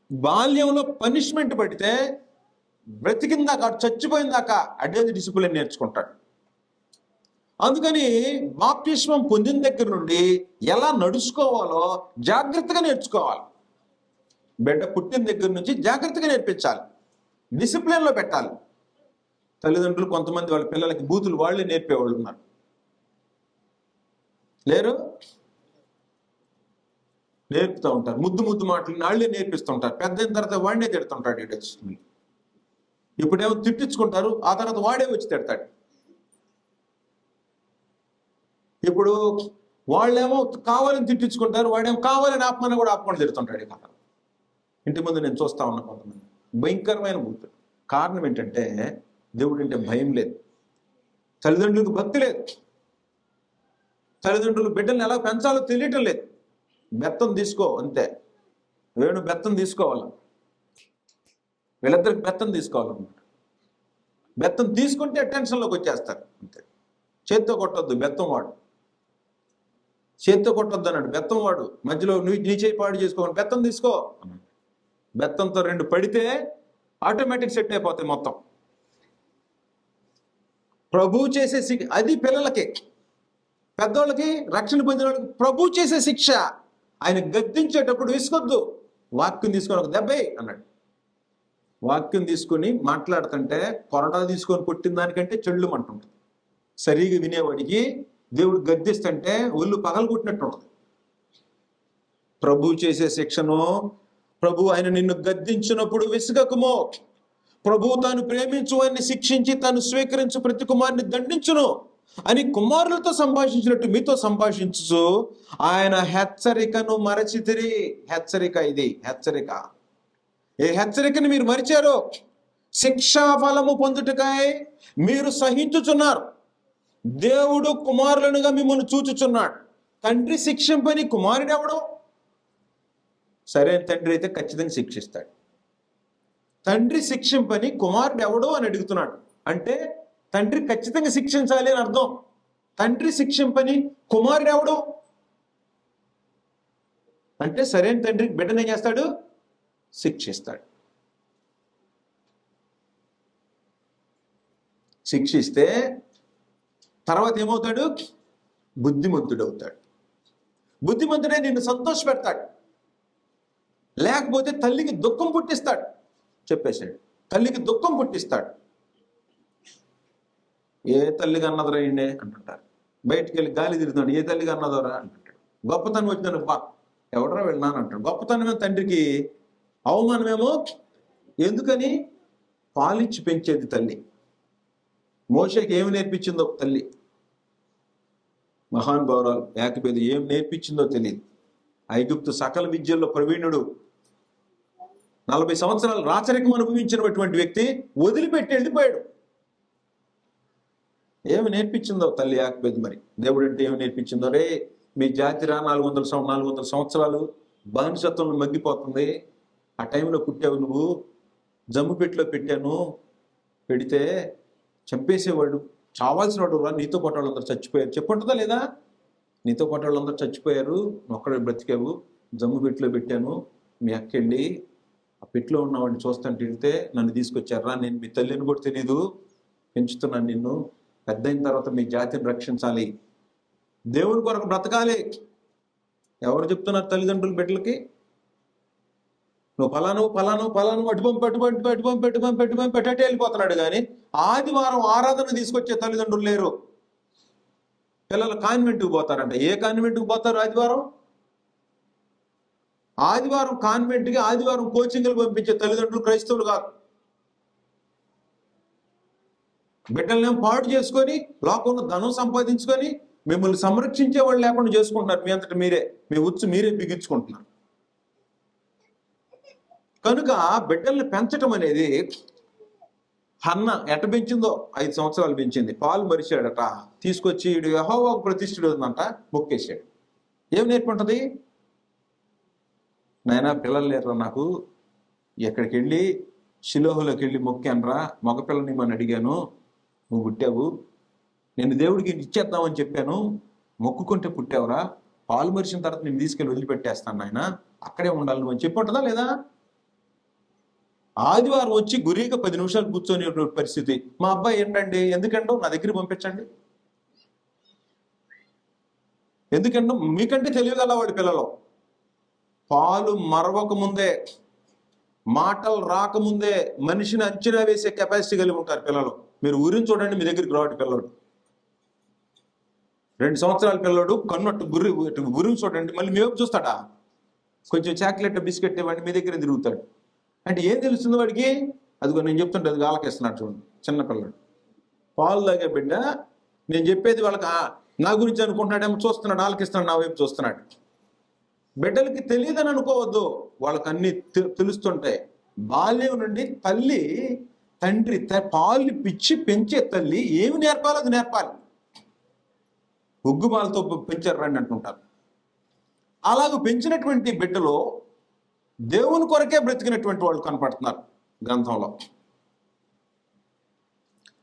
బాల్యంలో పనిష్మెంట్ పడితే బ్రతికిందాక, చచ్చిపోయిందాకా అడ్డేది డిసిప్లిన్ నేర్చుకుంటాడు. అందుకని బాప్తిస్మం పొందిన దగ్గర నుండి ఎలా నడుచుకోవాలో జాగ్రత్తగా నేర్చుకోవాలి. బిడ్డ పుట్టిన దగ్గర నుంచి జాగ్రత్తగా నేర్పించాలి, డిసిప్లిన్లో పెట్టాలి. తల్లిదండ్రులు కొంతమంది వాళ్ళ పిల్లలకి బూతులు వాళ్ళే నేర్పేవాళ్ళు ఉన్నారు, లేరు? నేర్పుతూ ఉంటారు. ముద్దు ముద్దు మాటలు వాళ్ళే నేర్పిస్తుంటారు. పెద్ద అయిన తర్వాత వాడినే తిడుతుంటాడు. ఇటు వచ్చి ఇప్పుడేమో తిట్టించుకుంటారు, ఆ తర్వాత వాడే వచ్చి తిడతాడు. ఇప్పుడు వాళ్ళేమో కావాలని తిట్టించుకుంటారు, వాడేమో కావాలని ఆపమని కూడా ఆపమని తిడుతుంటాడు. ఇక ఇంటి ముందు నేను చూస్తా ఉన్నా కొంతమంది భయంకరమైన బూతులు. కారణం ఏంటంటే దేవుడు అంటే భయం లేదు, తల్లిదండ్రులకు భక్తి లేదు, తల్లిదండ్రులు బిడ్డల్ని ఎలా పెంచాలో తెలియటం లేదు. బెత్తం తీసుకో అంతే, వేణు బెత్తం తీసుకోవాలి, వీళ్ళిద్దరికి బెత్తం తీసుకోవాలన్నమాట. బెత్తం తీసుకుంటే టెన్షన్లోకి వచ్చేస్తారు అంతే. చేత్తో కొట్టొద్దు, బెత్తం వాడు. చేత్తో కొట్టొద్దు అన్నాడు, బెత్తం వాడు. మధ్యలో నీ చేయి పాడు చేసుకోవాలి, బెత్తం తీసుకో. బెత్తంతో 2 పడితే ఆటోమేటిక్ సెట్ అయిపోతాయి మొత్తం. ప్రభువు చేసే అది పిల్లలకి, పెద్దోళ్ళకి, రక్షణ పొందిన వాళ్ళకి ప్రభువు చేసే శిక్ష. ఆయన గద్దించేటప్పుడు విసుకొద్దు, వాక్యం తీసుకొని ఒక దెబ్బే అన్నాడు. వాక్యం తీసుకొని మాట్లాడుతుంటే కొరడా తీసుకొని కొట్టిన దానికంటే చెళ్ళు అంటుంటుంది. సరిగా వినేవాడికి దేవుడు గద్దిస్తుంటే ఒళ్ళు పగలు కొట్టినట్టు ఉంటుంది. ప్రభు చేసే శిక్షను, ప్రభు ఆయన నిన్ను గద్దించినప్పుడు విసుగకుమో. ప్రభు తాను ప్రేమించు అని శిక్షించి తాను స్వీకరించు ప్రతి కుమారుని దండించును అని కుమారులతో సంభాషించినట్టు మీతో సంభాషించు. ఆయన హెచ్చరికను మరచితిరి. హెచ్చరిక ఇది, హెచ్చరిక. ఏ హెచ్చరికని మీరు మరిచారో? శిక్షా ఫలము పొందుటకై మీరు సహించుచున్నారు. దేవుడు కుమారులనుగా మిమ్మల్ని చూచుచున్నాడు. తండ్రి శిక్షింపని కుమారుడు ఎవడు? సరైన తండ్రి అయితే ఖచ్చితంగా శిక్షిస్తాడు. తండ్రి శిక్షింపని కుమారుడు ఎవడు అని అడుగుతున్నాడు. అంటే తండ్రి ఖచ్చితంగా శిక్షించాలి అని అర్థం. తండ్రి శిక్షింపని కుమారుడు ఎవడు అంటే సరైన తండ్రి బిడ్డను ఏం చేస్తాడు? శిక్షిస్తాడు. శిక్షిస్తే తర్వాత ఏమవుతాడు? బుద్ధిమంతుడు అవుతాడు. బుద్ధిమంతుడే నిన్ను సంతోష పెడతాడు. లేకపోతే తల్లికి దుఃఖం పుట్టిస్తాడు. చెప్పేశాడు, తల్లికి దుఃఖం పుట్టిస్తాడు. ఏ తల్లిగా అన్నదరా ఇండే అంటుంటారు. బయటికి వెళ్ళి గాలి తిరుగుతాడు, ఏ తల్లిగా అన్నదోరా అంటుంటాడు. గొప్పతనం వచ్చిందని బా ఎవడరా వెళ్ళినాను అంటాడు. గొప్పతనమే తండ్రికి, అవమానమేమో. ఎందుకని? పాలిచ్చి పెంచేది తల్లి. మోషేకి ఏమి నేర్పించిందో తల్లి, మహానుభావురాలు యాకోబు ఏం నేర్పించిందో తెలియదు. ఐగుప్తు సకల విద్యల్లో ప్రవీణుడు, 40 సంవత్సరాలు రాచరికం అనుభవించినటువంటి వ్యక్తి వదిలిపెట్టి వెళ్ళిపోయాడు. ఏమి నేర్పించిందో తల్లి యాకోబు. మరి దేవుడు అంటే ఏమి నేర్పించిందో? రే మీ జాతిరా 400 సంవత్సరాలు బానిసత్వంలో మగ్గిపోతుంది. ఆ టైంలో పుట్టావు నువ్వు, జమ్ము పెట్టిలో పెట్టాను, పెడితే చంపేసేవాడు, చావాల్సిన వాడు రా, నీతో పాటు వాళ్ళందరూ చచ్చిపోయారు. చెప్పుంటుందా లేదా? నీతో పాటు వాళ్ళందరూ చచ్చిపోయారు, ఒక్కడే బ్రతికావు, జమ్ము పెట్టిలో పెట్టాను. మీ అక్కెళ్ళి ఆ పెట్టులో ఉన్నవాడిని చూస్తాను వెళ్తే నన్ను తీసుకొచ్చారా, నేను మీ తల్లిని కూడా తెలీదు, పెంచుతున్నాను నిన్ను, పెద్ద అయిన తర్వాత మీ జాతిని రక్షించాలి, దేవుని కొరకు బ్రతకాలి. ఎవరు చెప్తున్నారు తల్లిదండ్రులు బిడ్డలకి? నువ్వు పలాను అటుపంపు పెట్టటే వెళ్ళిపోతున్నాడు. కానీ ఆదివారం ఆరాధన తీసుకొచ్చే తల్లిదండ్రులు లేరు. పిల్లలు కాన్వెంట్కి పోతారంట. ఏ కాన్వెంట్కి పోతారు? ఆదివారం కాన్వెంట్కి, ఆదివారం కోచింగ్లు పంపించే తల్లిదండ్రులు క్రైస్తవులు కాదు. బిడ్డలనేమో పాడు చేసుకొని లోకంలో ధనం సంపాదించుకొని మిమ్మల్ని సంరక్షించే వాళ్ళు లేకుండా చేసుకుంటున్నారు. మీ అంతటి మీరే, మీ ఉచ్చు మీరే బిగించుకుంటున్నారు. కనుక బిడ్డల్ని పెంచటం అనేది, హన్న ఎట పెంచిందో 5 సంవత్సరాలు పెంచింది. పాలు మరిచాడట, తీసుకొచ్చి వీడు యెహోవాకు ప్రతిష్ఠుడు ఉందంట, మొక్కేశాడు. ఏం నేర్పుంటది? నాయనా పిల్లలు లేరురా నాకు, ఎక్కడికి వెళ్ళి షిలోహులోకి వెళ్ళి మొక్కానురా, మగపిల్లని మనం అడిగాను, నువ్వు పుట్టావు, నేను దేవుడికి ఇచ్చేద్దామని చెప్పాను, మొక్కుకుంటే పుట్టావురా, పాలు మరిచిన తర్వాత నేను తీసుకెళ్ళి వదిలిపెట్టేస్తాను నాయన, అక్కడే ఉండాలి నువ్వు అని చెప్పి ఉంటుందా లేదా? ఆదివారం వచ్చి గురిగా 10 నిమిషాలు కూర్చొని పరిస్థితి. మా అబ్బాయి ఏంటండి, ఎందుకంటో నా దగ్గర పంపించండి. ఎందుకంటే మీకంటే తెలియగల వాడి పిల్లలు పాలు మరవక ముందే, మాటలు రాకముందే మనిషిని అంచనా వేసే కెపాసిటీ కలిగి ఉంటారు పిల్లలు. మీరు ఊరిని చూడండి, మీ దగ్గరికి రావటి పిల్లోడు 2 సంవత్సరాల పిల్లోడు కన్నట్టు గురిని చూడండి, మళ్ళీ మీ వైపు చూస్తాడా? కొంచెం చాక్లెట్ బిస్కెట్ ఇవ్వండి, మీ దగ్గర తిరుగుతాడు. అంటే ఏం తెలుస్తుంది వాడికి? అదిగో నేను చెప్తుంటే అది ఆలకిస్తున్నాడు చూడండి. చిన్న పిల్లడు పాలు తాగే బిడ్డ, నేను చెప్పేది వాళ్ళకి నా గురించి అనుకుంటున్నాడేమో, చూస్తున్నాడు, ఆలకిస్తున్నాడు, నా వైపు చూస్తున్నాడు. బిడ్డలకి తెలియదని అనుకోవద్దు, వాళ్ళకి అన్ని తెలుస్తుంటాయి. బాల్యం నుండి తల్లి తండ్రి పాలు పిచ్చి పెంచే తల్లి ఏమి నేర్పాలో అది నేర్పాలి. ఉగ్గుపాలతో పెంచారు రండి అంటుంటారు. అలాగ పెంచినటువంటి బిడ్డలో దేవుని కొరకే బ్రతికినటువంటి వాళ్ళు కనపడుతున్నారు గ్రంథంలో.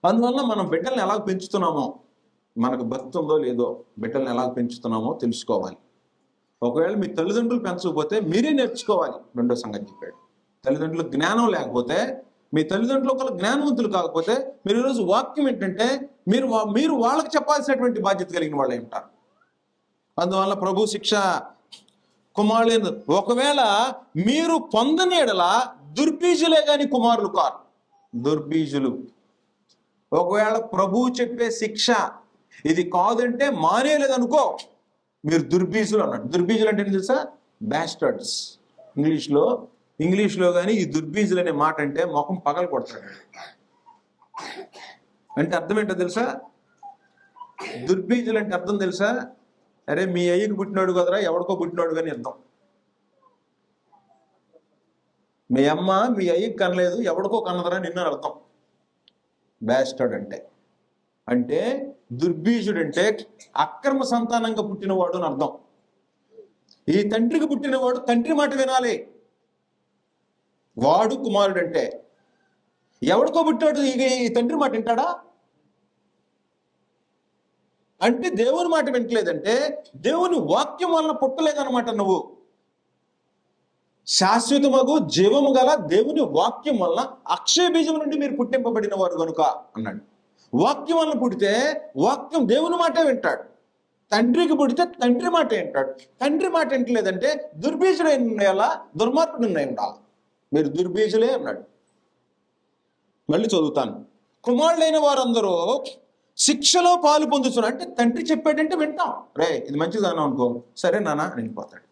అందువల్ల మనం బిడ్డల్ని ఎలాగ పెంచుతున్నామో, మనకు భక్తి ఉందో లేదో, బిడ్డల్ని ఎలాగ పెంచుతున్నామో తెలుసుకోవాలి. ఒకవేళ మీ తల్లిదండ్రులు పెంచకపోతే మీరే నేర్చుకోవాలి. రెండో సంగతి చెప్పాడు, తల్లిదండ్రులకు జ్ఞానం లేకపోతే, మీ తల్లిదండ్రులు ఒకళ్ళు జ్ఞానవంతులు కాకపోతే, మీరు ఈరోజు వాక్యం ఏంటంటే మీరు వాళ్ళకి చెప్పాల్సినటువంటి బాధ్యత కలిగిన వాళ్ళే ఉంటారు. అందువల్ల ప్రభు శిక్ష కుమారులు, ఒకవేళ మీరు పొందని ఎడల దుర్బీజులే కానీ కుమారులు కారు. దుర్బీజులు. ఒకవేళ ప్రభువు చెప్పే శిక్ష ఇది కాదంటే మానేలేదనుకో, మీరు దుర్బీజులు అన్నాడు. దుర్బీజులు అంటే తెలుసా? బ్యాస్టర్డ్స్. ఇంగ్లీష్లో కానీ ఈ దుర్బీజులు అనే మాట అంటే ముఖం పగలు కొడతాడు. అంటే అర్థం ఏంటో తెలుసా? దుర్బీజులు అంటే అర్థం తెలుసా? అరే మీ అయ్యకి పుట్టినాడు కదరా, ఎవడికో పుట్టినాడు కానీ అర్థం. మీ అమ్మ మీ అయ్యకి కనలేదు, ఎవడికో కన్నదరా నిన్న అర్థం. బ్యాస్టర్డ్ అంటే దుర్బీజుడు అంటే అక్రమ సంతానంగా పుట్టినవాడు అని అర్థం. ఈ తండ్రికి పుట్టినవాడు తండ్రి మాట వినాలి. వాడు కుమారుడు. అంటే ఎవడికో పుట్టాడు ఈ తండ్రి మాట వింటాడా? అంటే దేవుని మాట వింటలేదంటే దేవుని వాక్యం వలన పుట్టలేదన్నమాట. నువ్వు శాశ్వతమగు జీవము గల దేవుని వాక్యం వలన అక్షయ బీజం నుండి మీరు పుట్టింపబడిన వారు కనుక అన్నాడు. వాక్యం వలన పుడితే వాక్యం దేవుని మాటే వింటాడు. తండ్రికి పుడితే తండ్రి మాట వింటాడు. తండ్రి మాట వింటలేదంటే దుర్బీజులై ఉండాలా, దుర్మార్గుడు ఉండాలి. మీరు దుర్బీజులే అన్నాడు. మళ్ళీ చదువుతాను. కుమారులైన వారందరూ శిక్షలో పాలు పొందుతున్నారు. అంటే తండ్రి చెప్పాడంటే వింటాం. రే ఇది మంచిది అన్నాం అనుకో, సరే నాన్న అని వెళ్ళిపోతాడు.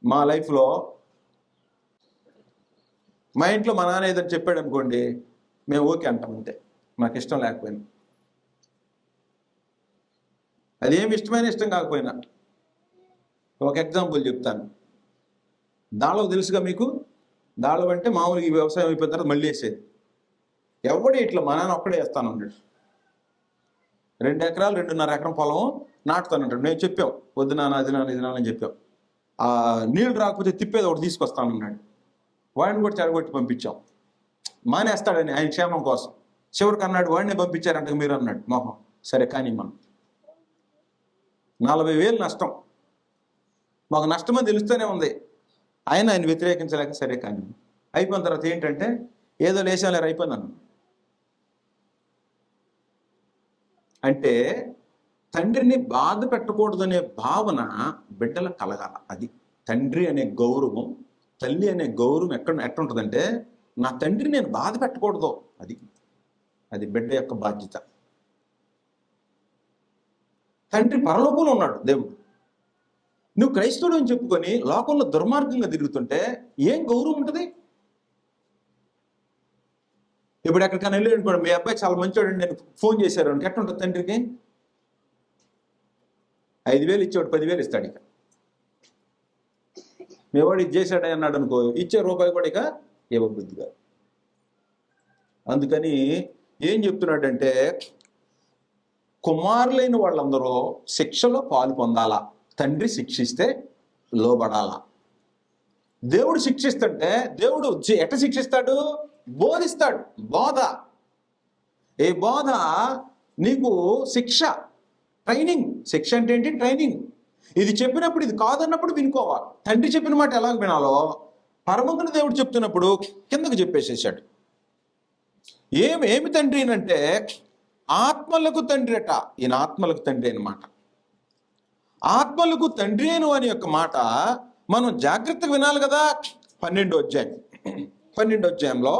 మా లైఫ్లో మా ఇంట్లో మా నాన్న ఏదని చెప్పాడు అనుకోండి, మేము ఓకే అంటాం అంతే, మాకు ఇష్టం లేకపోయినా. అదేమి ఇష్టం కాకపోయినా. ఒక ఎగ్జాంపుల్ చెప్తాను. దాళవ తెలుసుగా మీకు? దాళవ అంటే మామూలుగా ఈ వ్యవసాయం అయిపోయిన తర్వాత మళ్ళీ వేసేది. ఎవడే ఇట్లా మా నాన్న ఒక్కడే వేస్తాను అన్నాడు. 2 ఎకరాలు 2.5 ఎకరం పొలం నాటుతానంటాడు. మేము చెప్పాం వద్దు నాన్న, అది నాన్న, ఇది నాన్న అని చెప్పాం. ఆ నీళ్ళు రాకపోతే తిప్పేది ఒకటి తీసుకొస్తానన్నాడు. వాడిని కూడా చెడగొట్టి పంపించాం. మానేస్తాడని ఆయన క్షేమం కోసం. చివరికి అన్నాడు వాడినే పంపించారంట మీరు అన్నాడు. మొహం సరే కానీ మనం 40,000 నష్టం. మాకు నష్టమని తెలుస్తూనే ఉంది. ఆయన వ్యతిరేకించలేక సరే కానీ అయిపోయిన తర్వాత ఏంటంటే ఏదో లేచాలేరు అయిపోయిందన్న. అంటే తండ్రిని బాధ పెట్టకూడదనే భావన బిడ్డల కలగాల. అది తండ్రి అనే గౌరవం, తల్లి అనే గౌరవం ఎట్టుంటుందంటే నా తండ్రిని నేను బాధ పెట్టకూడదు. అది బిడ్డ యొక్క బాధ్యత. తండ్రి పరలోకంలో ఉన్నాడు దేవుడు. నువ్వు క్రైస్తవుడు అని చెప్పుకొని లోకంలో దుర్మార్గంగా తిరుగుతుంటే ఏం గౌరవం ఉంటుంది? ఇప్పుడు ఎక్కడికైనా వెళ్ళాడు అనుకోండి, మీ అబ్బాయి చాలా మంచివాడు నేను ఫోన్ చేశారు అంటే ఎట్టుంటుంది తండ్రికి? 5,000 ఇచ్చేవాడు 10,000 ఇస్తాడు. ఇక మేవాడు ఇది చేశాడే అన్నాడు అనుకో, ఇచ్చే రూపాయి కూడా ఇక ఇవ్వబుద్ధిగా. అందుకని ఏం చెప్తున్నాడంటే కుమారులైన వాళ్ళందరూ శిక్షలో పాలు పొందాలా. తండ్రి శిక్షిస్తే లోబడాలా. దేవుడు శిక్షిస్తుంటే దేవుడు ఎట్ట శిక్షిస్తాడు? బోధిస్తాడు. బోధ. ఏ బోధ? నీకు శిక్ష, ట్రైనింగ్. శిక్ష అంటే ఏంటి? ట్రైనింగ్. ఇది చెప్పినప్పుడు ఇది కాదన్నప్పుడు వినుకోవాలి. తండ్రి చెప్పిన మాట ఎలాగ వినాలో పరమంతుని దేవుడు చెప్తున్నప్పుడు కిందకు చెప్పేసేసాడు. ఏమి తండ్రి అంటే ఆత్మలకు తండ్రి అట. ఈయన ఆత్మలకు తండ్రి అన్నమాట. ఆత్మలకు తండ్రి అని యొక్క మాట మనం జాగ్రత్తగా వినాలి కదా. 12వ అధ్యాయంలో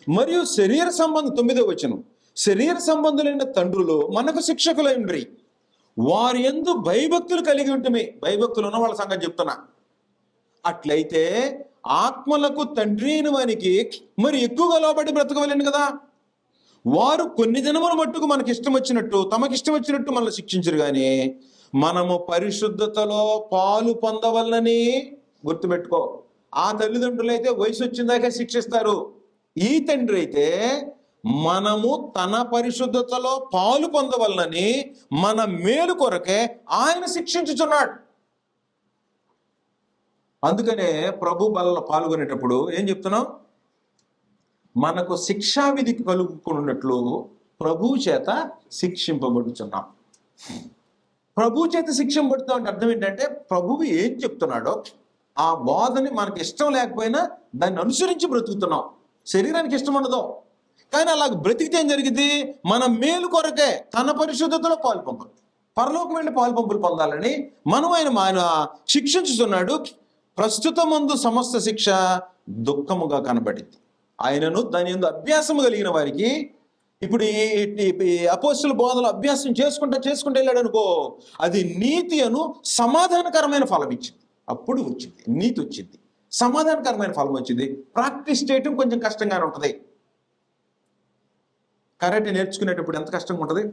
మరియు శరీర సంబంధం 9వ వచనం, శరీర సంబంధులైన తండ్రులు మనకు శిక్షకులైనరి, వారి యందు భయభక్తులు కలిగి ఉంటుంది. భయభక్తులు ఉన్న వాళ్ళ సంగతి చెప్తున్నా. అట్లయితే ఆత్మలకు తండ్రి అయిన వానికి మరి ఎక్కువగా లోబడి బ్రతకవలేను కదా. వారు కొన్ని దినముల మట్టుకు మనకి ఇష్టం వచ్చినట్టు తమకిష్టం వచ్చినట్టు మనల్ని శిక్షించరు, కానీ మనము పరిశుద్ధతలో పాలు పొందవలనని గుర్తుపెట్టుకో. ఆ తల్లిదండ్రులు అయితే వయసు వచ్చిందాక శిక్షిస్తారు. ఈ తండ్రి అయితే మనము తన పరిశుద్ధతలో పాలు పొందవలనని మన మేలు కొరకే ఆయన శిక్షించుచున్నాడు. అందుకనే ప్రభు బలలో పాల్గొనేటప్పుడు ఏం చెప్తున్నాం? మనకు శిక్షావిధి కలుగుకున్నట్లు ప్రభు చేత శిక్షింపబడుచున్నాం. ప్రభు చేత శిక్షింపబడుతాం అంటే అర్థం ఏంటంటే, ప్రభువు ఏం చెప్తున్నాడో ఆ బోధని మనకి ఇష్టం లేకపోయినా దాన్ని అనుసరించి బ్రతుకుతున్నాం. శరీరానికి ఇష్టం ఉండదు, కానీ అలా బ్రతికితే ఏం జరిగింది? మన మేలు కొరకే తన పరిశుద్ధతలో పాలు పంపులు, పరలోకం వెళ్ళి పాలు పంపులు పొందాలని మనం ఆయన శిక్షించుతున్నాడు. ప్రస్తుతమందు సమస్త శిక్ష దుఃఖముగా కనబడింది. ఆయనను దాని యందు అభ్యాసము కలిగిన వారికి, ఇప్పుడు ఈ అపోస్తుల బోధలు అభ్యాసం చేసుకుంటూ వెళ్ళాడు అనుకో, అది నీతి అను సమాధానకరమైన ఫలం ఇచ్చింది. అప్పుడు వచ్చింది నీతి, వచ్చింది సమాధానకరమైన ఫలం వచ్చింది. ప్రాక్టీస్ చేయటం కొంచెం కష్టంగానే ఉంటుంది. కరాటే నేర్చుకునేటప్పుడు ఎంత కష్టంగా ఉంటుంది,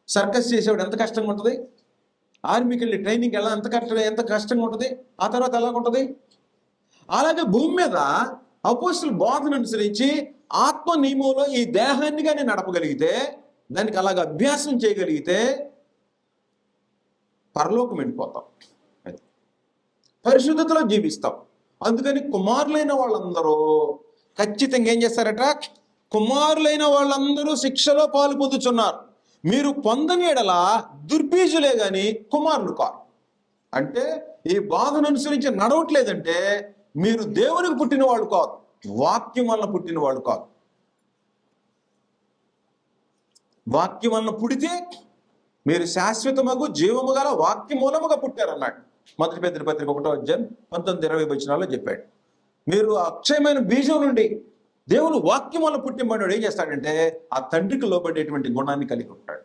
సర్కస్ చేసేవాడు ఎంత కష్టంగా ఉంటుంది, ఆర్మీకి వెళ్ళి ట్రైనింగ్కి వెళ్ళాలి ఎంత కష్టంగా ఉంటుంది, ఆ తర్వాత ఎలాగుంటుంది. అలాగే భూమి మీద అపోస్తుల బోధన అనుసరించి ఆత్మ నియమంలో ఈ దేహాన్ని కానీ నడపగలిగితే, దానికి అలాగ అభ్యాసం చేయగలిగితే పరలోకం వెళ్ళిపోతాం, పరిశుద్ధతలో జీవిస్తాం. అందుకని కుమారులైన వాళ్ళందరూ ఖచ్చితంగా ఏం చేస్తారట? కుమారులైన వాళ్ళందరూ శిక్షలో పాలు పొందుతున్నారు. మీరు పొందని ఎడల దుర్బీజులే గాని కుమారులు కారు. అంటే ఈ బాధను అనుసరించి నడవట్లేదంటే మీరు దేవునికి పుట్టిన వాళ్ళు కాదు, వాక్యం వలన పుట్టిన వాళ్ళు కాదు. వాక్యం వలన పుడితే మీరు శాశ్వతమగు జీవము గల వాక్య మూలముగా పుట్టారన్నాడు. మొదటి పేతురు పత్రిక 1వ అధ్యాయం 19-20 వచనాల్లో చెప్పాడు. మీరు అక్షయమైన బీజం నుండి దేవుని వాక్యం వల్ల పుట్టినవాడు ఏం చేస్తాడంటే ఆ తండ్రికి లోబడేటువంటి గుణాన్ని కలిగి ఉంటాడు.